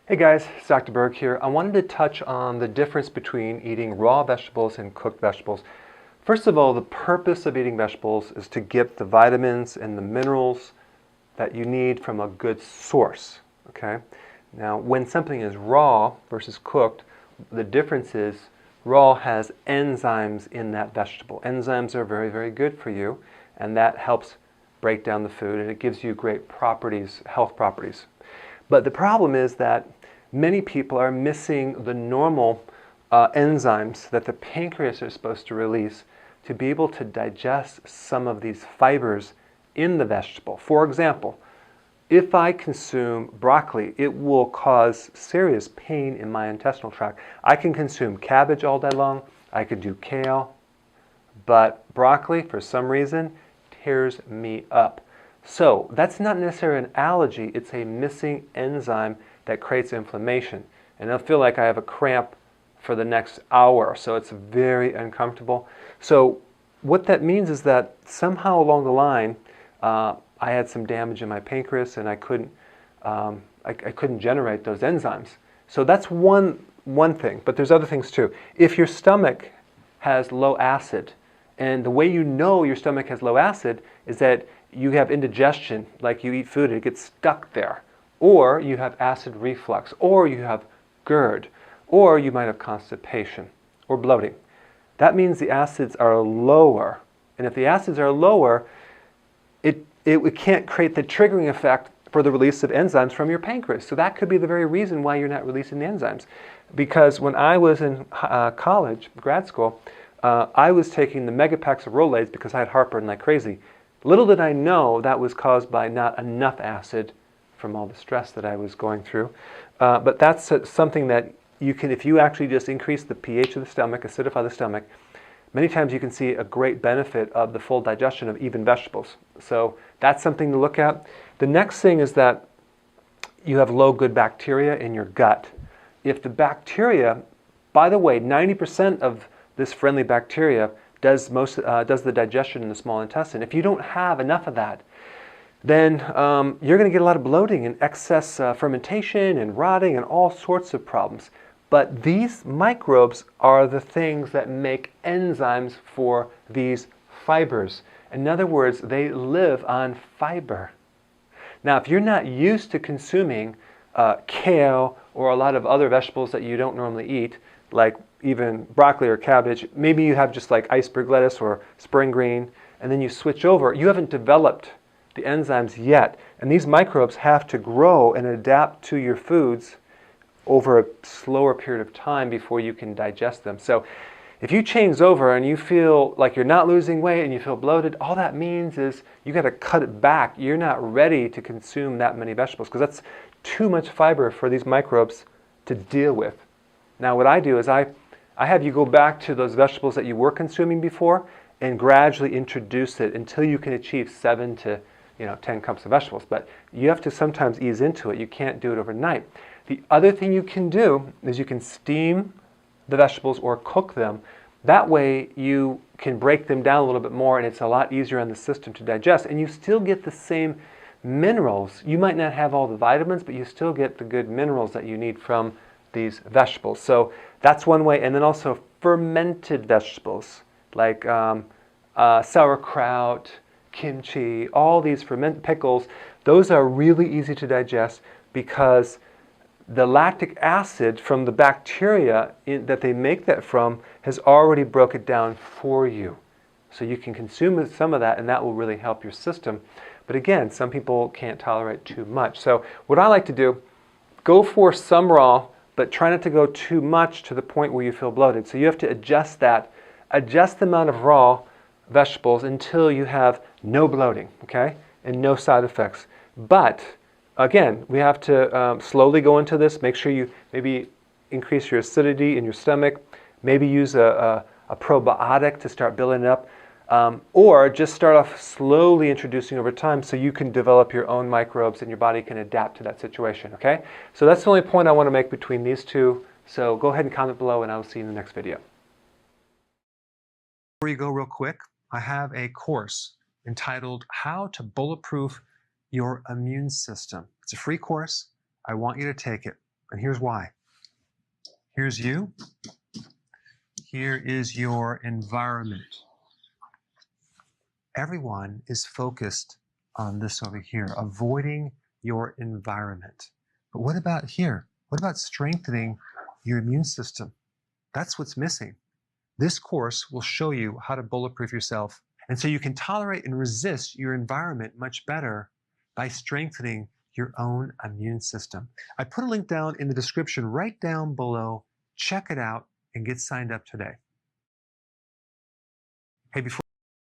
Hey guys, it's Dr. Berg here. I wanted to touch on the difference between eating raw vegetables and cooked vegetables. First of all, the purpose of eating vegetables is to get the vitamins and the minerals that you need from a good source, okay? Now, when something is raw versus cooked, the difference is raw has enzymes in that vegetable. Enzymes are very, very good for you, and that helps break down the food, and it gives you great properties, health properties. But the problem is that many people are missing the normal enzymes that the pancreas is supposed to release to be able to digest some of these fibers in the vegetable. For example, if I consume broccoli, it will cause serious pain in my intestinal tract. I can consume cabbage all day long, I could do kale, but broccoli, for some reason, tears me up. So that's not necessarily an allergy, it's a missing enzyme that creates inflammation. And I'll feel like I have a cramp for the next hour, so it's very uncomfortable. So what that means is that somehow along the line, I had some damage in my pancreas and I couldn't generate those enzymes. So that's one thing, but there's other things too. If your stomach has low acid, and the way you know your stomach has low acid is that you have indigestion, like you eat food and it gets stuck there. Or you have acid reflux, or you have GERD, or you might have constipation or bloating. That means the acids are lower. And if the acids are lower, it can't create the triggering effect for the release of enzymes from your pancreas. So that could be the very reason why you're not releasing the enzymes. Because when I was in college, grad school, I was taking the Megapaxilrolase because I had heartburn like crazy. Little did I know that was caused by not enough acid from all the stress that I was going through. But that's something that you can, if you actually just increase the pH of the stomach, acidify the stomach, many times you can see a great benefit of the full digestion of even vegetables. So that's something to look at. The next thing is that you have low good bacteria in your gut. If the bacteria, by the way, 90% of this friendly bacteria does the digestion in the small intestine. If you don't have enough of that, then you're going to get a lot of bloating and excess fermentation and rotting and all sorts of problems. But these microbes are the things that make enzymes for these fibers. In other words, they live on fiber. Now, if you're not used to consuming kale or a lot of other vegetables that you don't normally eat, like even broccoli or cabbage, maybe you have just like iceberg lettuce or spring green, and then you switch over, you haven't developed the enzymes yet. And these microbes have to grow and adapt to your foods over a slower period of time before you can digest them. So if you change over and you feel like you're not losing weight and you feel bloated, all that means is you got to cut it back. You're not ready to consume that many vegetables because that's too much fiber for these microbes to deal with. Now what I do is I have you go back to those vegetables that you were consuming before and gradually introduce it until you can achieve 7 to 10 cups of vegetables. But you have to sometimes ease into it. You can't do it overnight. The other thing you can do is you can steam the vegetables or cook them. That way you can break them down a little bit more and it's a lot easier on the system to digest. And you still get the same minerals. You might not have all the vitamins, but you still get the good minerals that you need from these vegetables. So that's one way. And then also fermented vegetables like sauerkraut, kimchi, all these fermented pickles, those are really easy to digest because the lactic acid from the bacteria that they make that from has already broke it down for you. So you can consume some of that and that will really help your system. But again, some people can't tolerate too much. So what I like to do, go for some raw, but try not to go too much to the point where you feel bloated. So you have to adjust that, adjust the amount of raw vegetables until you have no bloating, okay, and no side effects. But again, we have to slowly go into this. Make sure you maybe increase your acidity in your stomach, maybe use a probiotic to start building it up, or just start off slowly introducing over time so you can develop your own microbes and your body can adapt to that situation, okay? So that's the only point I want to make between these two. So go ahead and comment below and I'll see you in the next video. Before you go real quick, I have a course entitled How to Bulletproof Your Immune System. It's a free course. I want you to take it. And here's why. Here's you. Here is your environment. Everyone is focused on this over here, avoiding your environment. But what about here? What about strengthening your immune system? That's what's missing. This course will show you how to bulletproof yourself, and so you can tolerate and resist your environment much better by strengthening your own immune system. I put a link down in the description right down below. Check it out and get signed up today. Hey, before